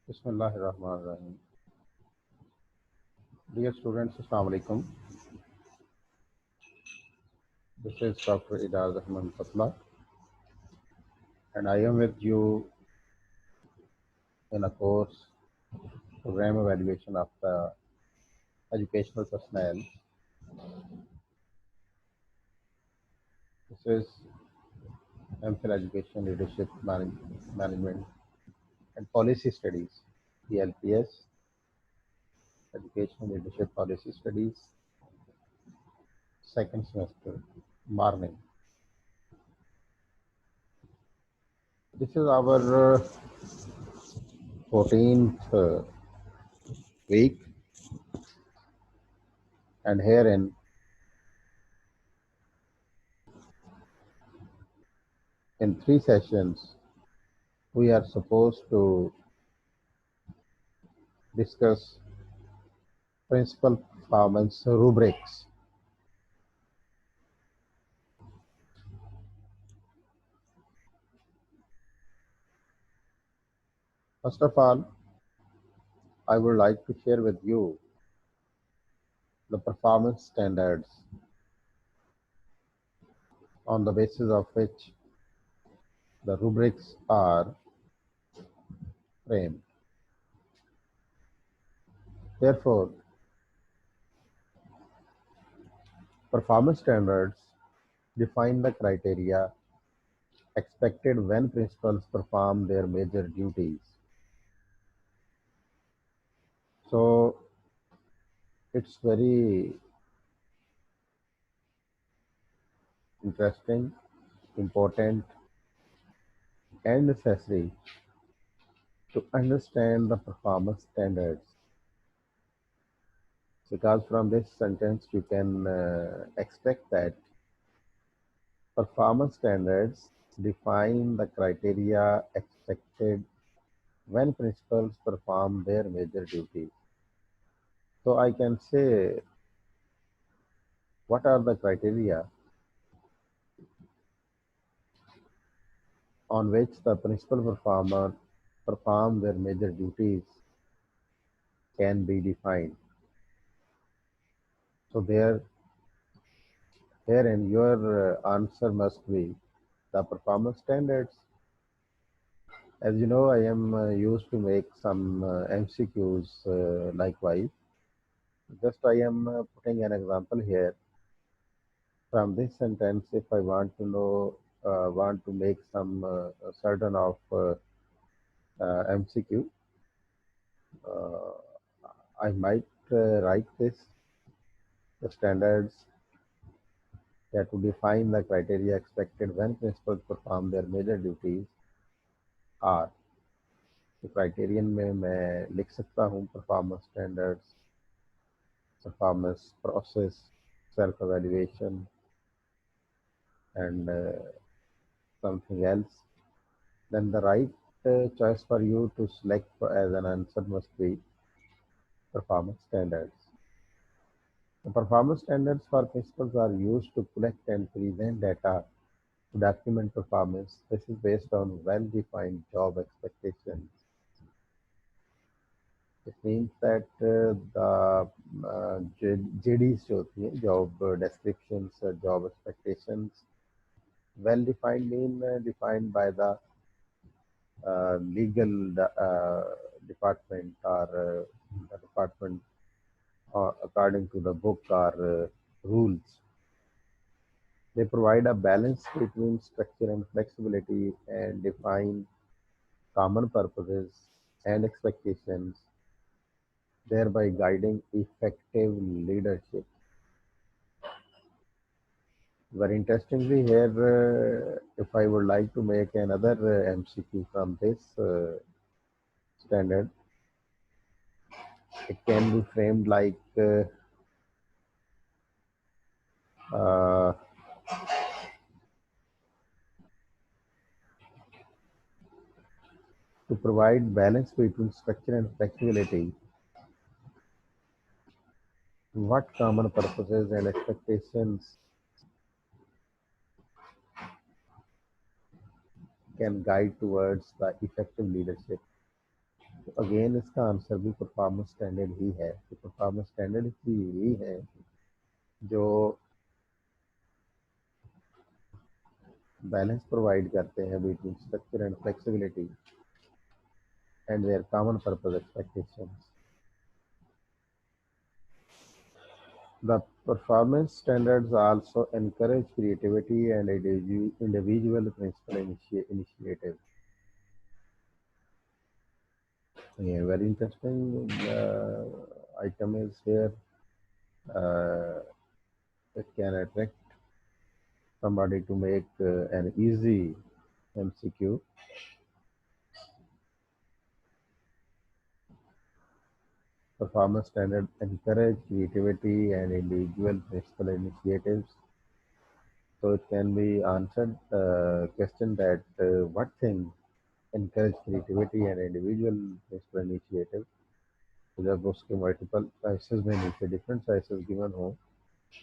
Bismillahirrahmanirrahim. Dear students, Assalamu alaikum. This is Dr. Idaz Ahmad Patla, and I am with you in a course program evaluation of the educational personnel. This is MPhil Education Leadership Management and Policy Studies, ELPS, Education Leadership Policy Studies, second semester, morning. This is our 14th week, and herein in 3 sessions we are supposed to discuss principal performance rubrics. First of all, I would like to share with you the performance standards on the basis of which the rubrics are framed. Therefore, performance standards define the criteria expected when principals perform their major duties. So, it's very interesting, important, and necessary to understand the performance standards, because from this sentence you can expect that performance standards define the criteria expected when principals perform their major duties. So I can say, what are the criteria on which the principal performer perform their major duties can be defined. So herein your answer must be the performance standards. As you know, I am used to make some MCQs likewise. Just I am putting an example here. From this sentence, if I want to know, want to make some certain of MCQ, uh, I might write this, the standards that to define the criteria expected when principals perform their major duties are. तो criterion में मैं लिख सकता हूँ performance standards, performance process, self-evaluation, and something else. Then the right choice for you to select as an answer must be performance standards. The performance standards for principals are used to collect and present data to document performance. This is based on well-defined job expectations. It means that the JDs जो होती हैं, job descriptions, job expectations, well-defined mean defined by the legal department or the department according to the book or rules. They provide a balance between structure and flexibility and define common purposes and expectations, thereby guiding effective leadership. Very interestingly here, if I would like to make another MCQ from this standard, it can be framed like to provide balance between structure and flexibility. What common purposes and expectations can guide towards the effective leadership? Again इसका answer भी performance standard ही है कि performance standard ही है जो balance provide करते हैं between structure and flexibility and their common purpose expectations. The performance standards also encourage creativity and individual principal initiative. Yeah, very interesting item is here. Uh, it can attract somebody to make an easy MCQ. Performance standard encourage creativity and individual principal initiatives. So it can be answered question that what thing encourage creativity and individual principal initiative. तो जब उसके multiple choices में नीचे different choices given हो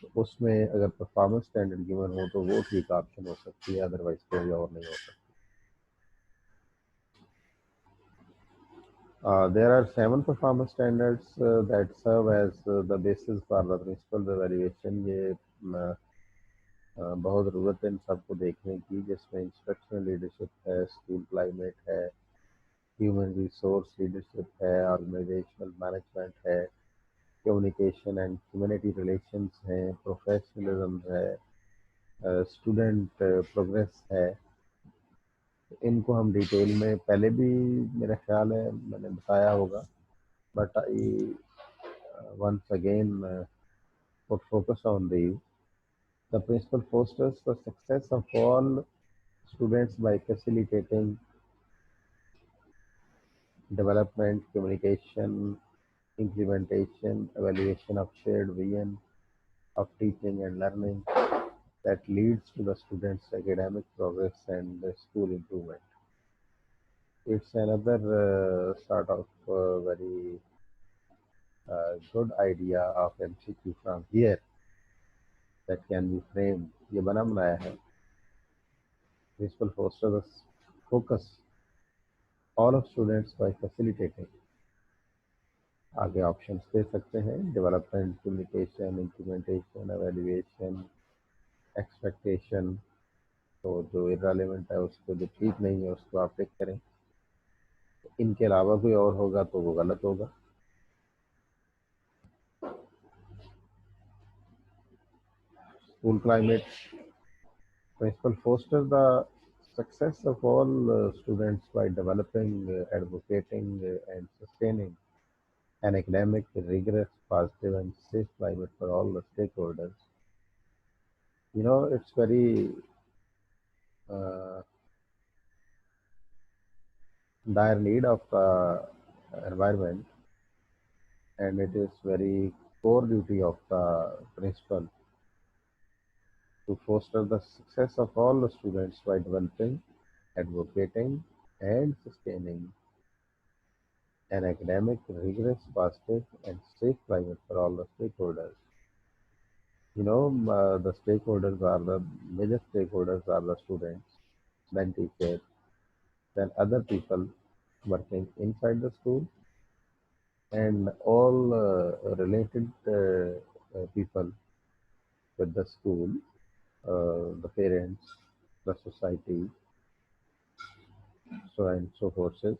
तो उसमें अगर performance standard given हो तो वो ठीक ऑप्शन हो सकती है, अदरवाइज कोई और नहीं हो सकती. There are 7 performance standards that serve as the basis for the principal evaluation. ये बहुत ज़रूरत है इन सबको देखने की, जिसमें इंस्ट्रक्शनल लीडरशिप है, स्कूल क्लाइमेट है, ह्यूमन रिसोर्स लीडरशिप है, ऑर्गेनाइजेशनल मैनेजमेंट है, कम्युनिकेशन एंड ह्यूमैनिटी रिलेशंस हैं, प्रोफेशनलिज्म है, स्टूडेंट प्रोग्रेस है. इनको हम डिटेल में पहले भी मेरा ख्याल है मैंने बताया होगा, but I once again put focus on these. The principal fosters the success of all students by facilitating development, communication, implementation, evaluation of shared vision of teaching and learning that leads to the students' academic progress and school improvement. It's another sort of very good idea of MCQ from here that can be framed. ये बना बनाया है. Principal foster the focus all of students by facilitating. आगे options दे सकते हैं, development, communication, implementation, evaluation, expectation. तो जो irrelevant है उसको, जो ठीक नहीं है उसको आप टिक करें. इनके अलावा कोई और होगा तो वो गलत होगा. School climate. Principal foster the success of all students by developing, advocating, and sustaining an academic, rigorous, positive, and safe climate for all the stakeholders. You know, it's very uh, dire need of the environment, and it is very core duty of the principal to foster the success of all the students by developing, advocating, and sustaining an academic, rigorous, positive, and safe climate for all the stakeholders. You know, the stakeholders are the major stakeholders are the students, then teachers, then other people working inside the school, and all related people with the school, the parents, the society, so and so forces.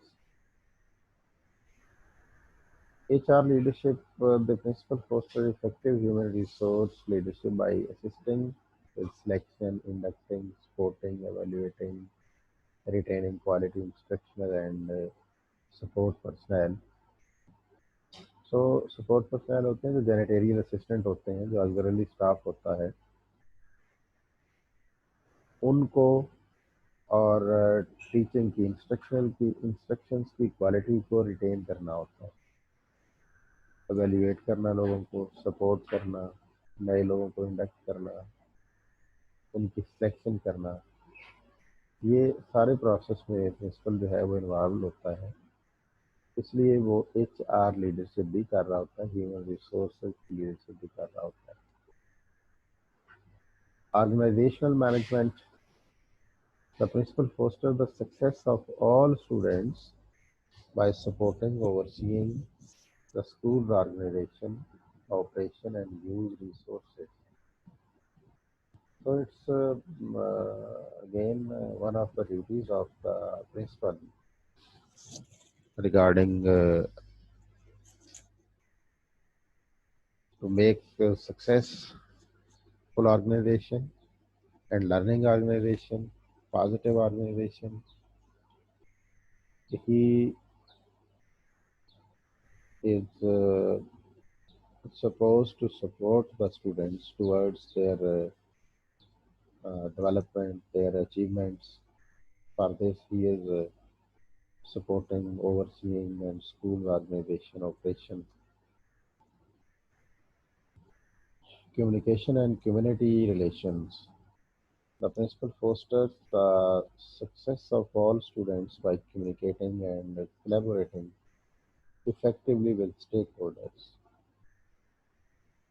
HR leadership, the principal foster effective human resource leadership by assisting with selection, inducting, supporting, evaluating, retaining quality instructional and support personnel. So support personal होते हैं जो जैनिटेरियल assistant होते हैं, जो auxiliary staff होता है, उनको और टीचिंग की इंस्ट्रक्शंस की क्वालिटी को रिटेन करना होता है, एवेल्युएट करना, लोगों को सपोर्ट करना, नए लोगों को इंडक्ट करना, उनकी सिलेक्शन करना. ये सारे प्रोसेस में प्रिंसिपल जो है वो इन्वॉल्व होता है. इसलिए वो HR लीडरशिप भी कर रहा होता है, ह्यूमन रिसोर्स लीडरशिप भी कर रहा होता है. Organisational management. The principal fosters the success of all students by supporting, overseeing the school organization, operation, and use resources. So it's again one of the duties of the principal regarding to make successful organization and learning organization, positive organization. He is supposed to support the students towards their development, their achievements. For this, he is supporting, overseeing, and school organization operations. Communication and community relations. The principal fosters the success of all students by communicating and collaborating effectively with stakeholders.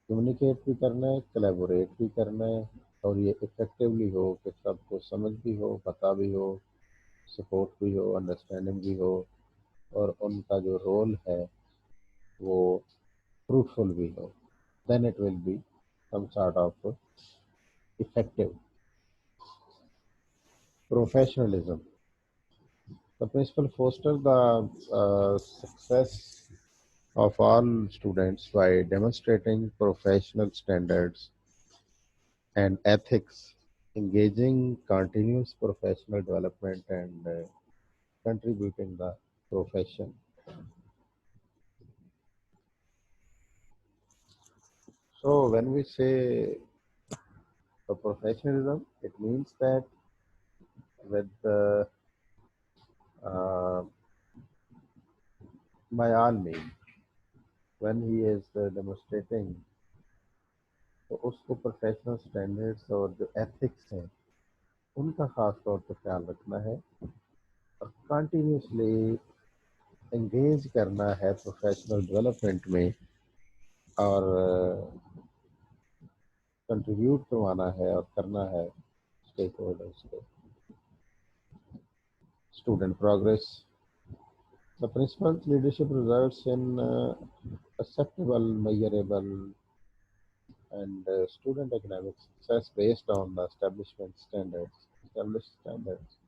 Communicate भी करना है, collaborate भी करना है और ये effectively हो कि सबको समझ भी हो, पता भी हो, सपोर्ट भी हो, अंडरस्टैंडिंग भी हो और उनका जो रोल है वो फ्रूटफुल भी हो. Then it will be some sort of effective. Professionalism. The principal fosters the success of all students by demonstrating professional standards and ethics, engaging continuous professional development and contributing the profession. So when we say the professionalism, it means that with uh, by all means, when he is demonstrating तो उसको professional standards और जो ethics हैं उनका ख़ास तौर पर ख्याल रखना है और कंटिन्यूसली एंगेज करना है प्रोफेशनल डेवलपमेंट में और कंट्रीब्यूट करवाना है और करना है स्टेक होल्डर्स को. Student progress. The principles leadership results in acceptable, measurable, and student academic success based on the establishment standards. Established standards.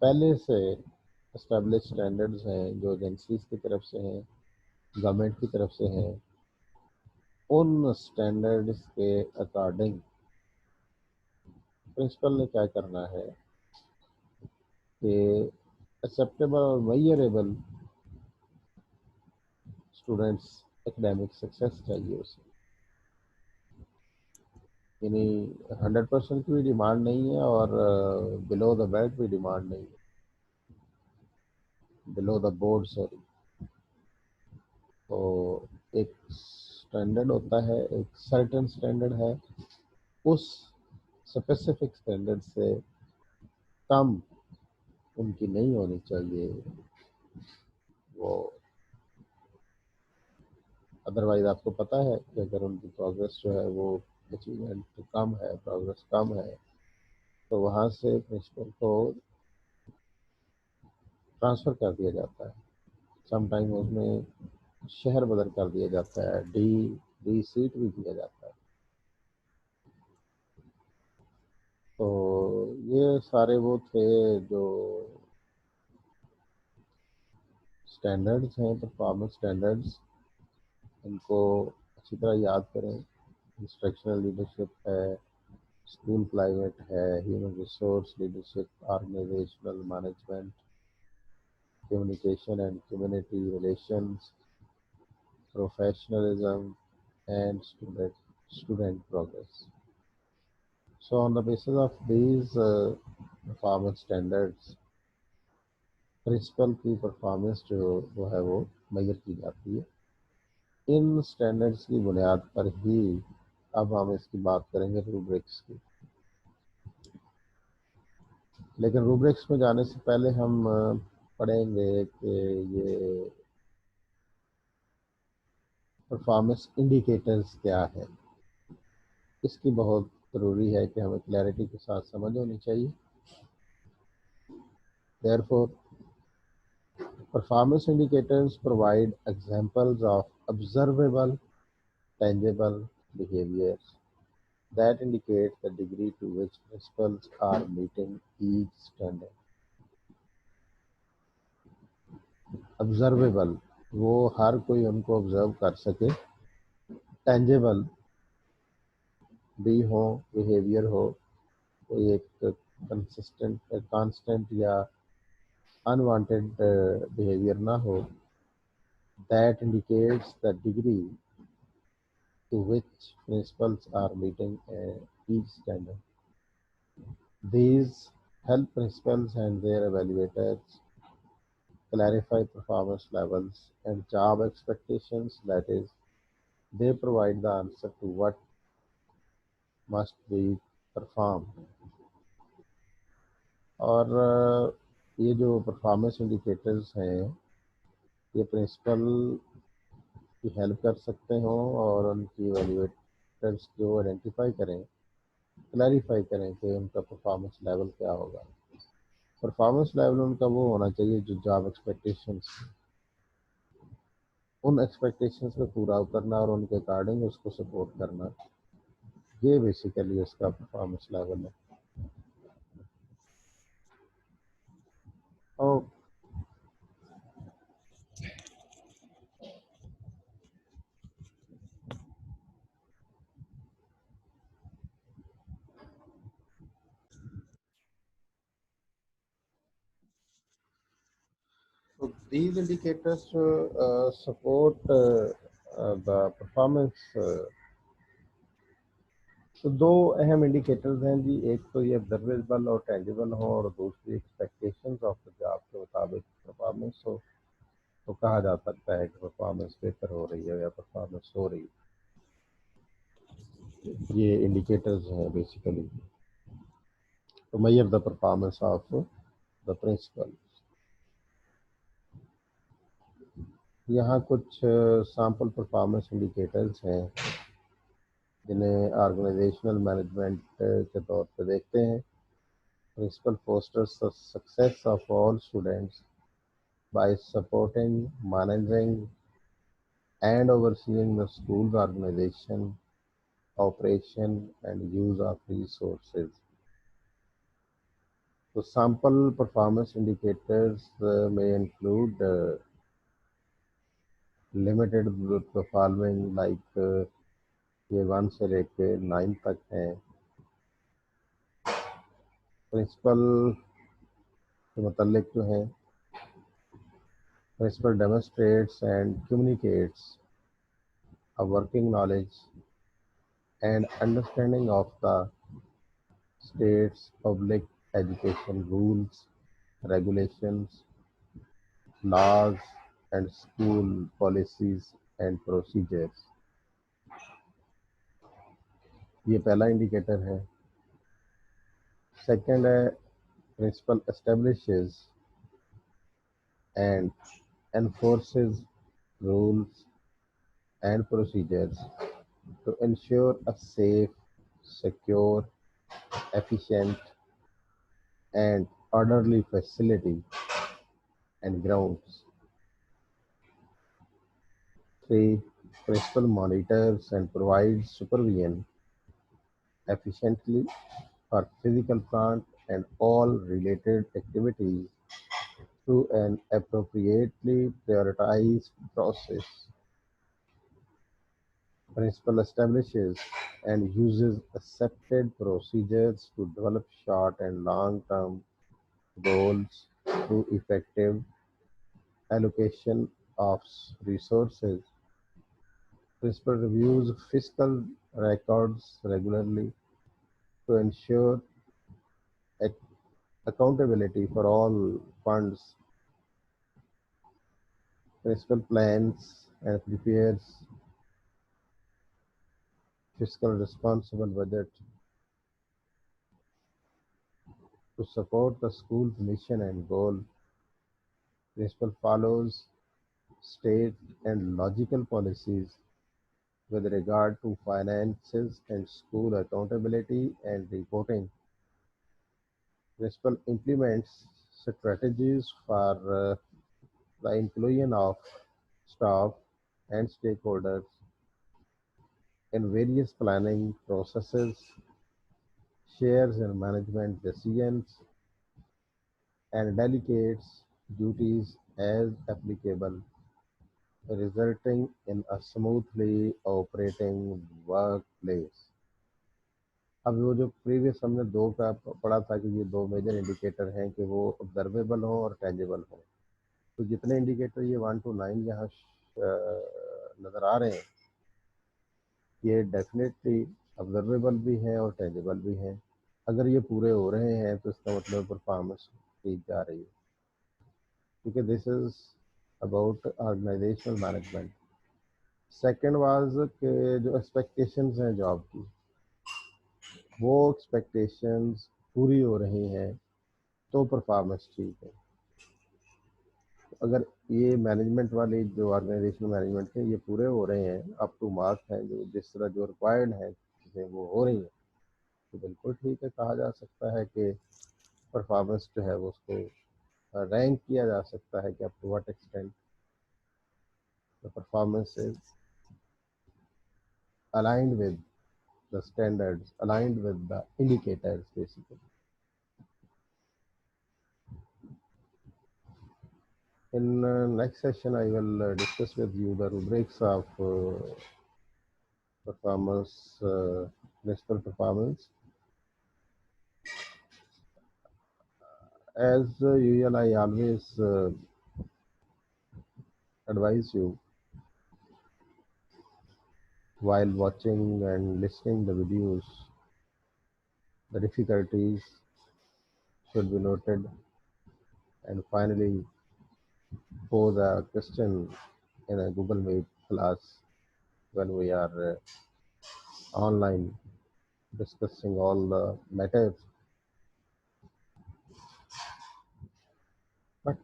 पहले से established standards हैं जो एजेंसीज की तरफ से हैं, गवर्नमेंट की तरफ से हैं, उन स्टैंडर्ड्स के अकॉर्डिंग प्रिंसिपल ने क्या करना है कि एक्सेप्टेबल और मेजरेबल स्टूडेंट्स एकेडमिक सक्सेस चाहिए उसे. यानी 100% की भी डिमांड नहीं है और बिलो द बेल्ट भी डिमांड नहीं है, बिलो द बोर्ड सॉरी. तो एक स्टैंडर्ड होता है, एक सर्टेन स्टैंडर्ड है, उस स्पेसिफिक स्टैंडर्ड से कम उनकी नहीं होनी चाहिए. वो अदरवाइज आपको पता है कि अगर उनकी प्रोग्रेस जो है वो अचीवमेंट कम है, प्रोग्रेस कम है, तो वहाँ से प्रिंसिपल को ट्रांसफ़र कर दिया जाता है. समटाइम उसमें शहर बदल कर दिया जाता है, डी सीट भी दिया जाता है. तो ये सारे वो थे जो स्टैंडर्ड्स हैं, परफॉर्मेंस स्टैंडर्ड्स. इनको अच्छी तरह याद करें. इंस्ट्रक्शनल लीडरशिप है, स्कूल क्लाइमेट है, human resource leadership, organisational management, communication and community relations, professionalism, and student progress. So on the basis of these performance standards, principal की परफॉर्मेंस जो है वो मेजर की जाती है. इन स्टैंडर्ड्स की बुनियाद पर ही अब हम इसकी बात करेंगे रूब्रिक्स की. लेकिन रूब्रिक्स में जाने से पहले हम पढ़ेंगे कि ये परफॉर्मेंस इंडिकेटर्स क्या है. इसकी बहुत ज़रूरी है कि हमें क्लैरिटी के साथ समझ होनी चाहिए. Therefore, Performance indicators provide examples of observable, tangible behaviors that indicate the degree to which principals are meeting each standard. Observable, वो हर कोई उनको ऑब्जर्व कर सके. टेंजेबल भी हो, बिहेवियर हो, कोई एक कंसिस्टेंट कांस्टेंट या अनवांटेड बिहेवियर ना हो. That indicates the degree to which principals are meeting each standard. These help principals and their evaluators clarify performance levels and job expectations. That is, they provide the answer to what must be performed. और ये जो performance indicators हैं, ये principal की help कर सकते हो और उनकी एवेल्यूएटर्स जो आइडेंटिफाई करें, क्लैरिफाई करें कि उनका परफॉर्मेंस लेवल क्या होगा. परफॉर्मेंस लेवल उनका वो होना चाहिए जो जॉब एक्सपेक्टेशंस, उन एक्सपेक्टेशंस पे पूरा उतरना और उनके अकॉर्डिंग उसको सपोर्ट करना. ये बेसिकली उसका परफॉर्मेंस लेवल है. और so these indicators support the performance. तो दो अहम इंडिकेटर्स हैं जी. एक तो ये ऑब्जर्वेबल और टेंजिबल हो और दूसरी एक्सपेक्टेशंस ऑफ द जॉब के मुताबिक परफॉर्मेंस हो. तो कहा जा सकता है कि परफॉर्मेंस बेहतर हो रही है या परफॉर्मेंस हो रही है. ये इंडिकेटर्स हैं basically to measure the performance of the principal. यहाँ कुछ सैम्पल परफॉर्मेंस इंडिकेटर्स हैं जिन्हें ऑर्गेनाइजेशनल मैनेजमेंट के तौर पे देखते हैं. Principal fosters the success of all students by supporting, managing, and overseeing the school's organization, operation, and use of resources. So, sample performance indicators may include limited performing like ये 1 से लेके 9 तक हैं. प्रिंसिपल के मतलब जो हैं, principal demonstrates and communicates a working knowledge and understanding of the state's public education rules, regulations, laws, and school policies and procedures. ये पहला इंडिकेटर है. सेकंड है principal establishes and enforces rules and procedures to ensure a safe, secure, efficient, and orderly facility and grounds. 3. Principal monitors and provides supervision efficiently for physical plant and all related activities through an appropriately prioritized process. Principal establishes and uses accepted procedures to develop short and long-term goals through effective allocation of resources. Principal reviews fiscal records regularly to ensure accountability for all funds. Principal plans and prepares fiscal responsible budget to support the school's mission and goal. Principal follows state and logical policies with regard to finances and school accountability and reporting. Principal implements strategies for the inclusion of staff and stakeholders in various planning processes, shares in management decisions, and delegates duties as applicable, resulting in a smoothly operating workplace. अब वो जो previous हमने दो का पढ़ा था कि ये दो मेजर इंडिकेटर हैं कि वो ऑब्जर्वेबल हो और टेंजिबल हो। तो जितने इंडिकेटर ये 1 to 9 यहाँ नज़र आ रहे हैं, ये डेफिनेटली ऑब्जर्वेबल भी हैं और टेंजिबल भी हैं। अगर ये पूरे हो रहे हैं तो इसका मतलब परफॉर्मेंस ठीक जा रही है, क्योंकि this is about organisational management. Second was के जो एक्सपेक्टेशंस हैं जॉब की, वो एक्सपेक्टेशंस पूरी हो रही हैं तो परफॉर्मेंस ठीक है। अगर ये मैनेजमेंट वाली जो ऑर्गेनाइजेशनल मैनेजमेंट के ये पूरे हो रहे हैं, अप टू मार्क हैं, जो जिस तरह जो रिक्वायर्ड है चीज़ें वो हो रही हैं, तो बिल्कुल ठीक है, कहा जा सकता है कि परफॉर्मेंस जो है वो उसको रैंक किया जा सकता है कि up to what extent the performance is aligned with the standards, aligned with the indicators basically. In next session, I will discuss with you the rubrics of performance, principal performance. As usual, I always advise you while watching and listening the videos, the difficulties should be noted, and finally pose a question in a Google Meet class when we are online discussing all the matters. But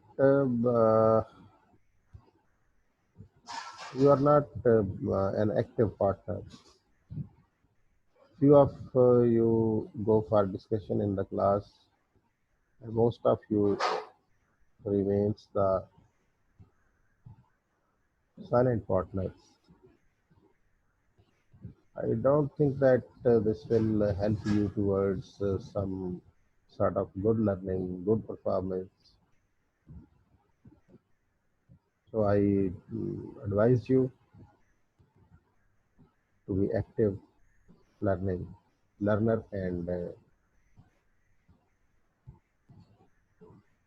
you are not an active partner. Few of you go for discussion in the class, and most of you remains the silent partners. I don't think that this will help you towards some sort of good learning, good performance. So I advise you to be active learner, and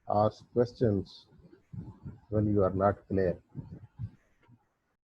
ask questions when you are not clear.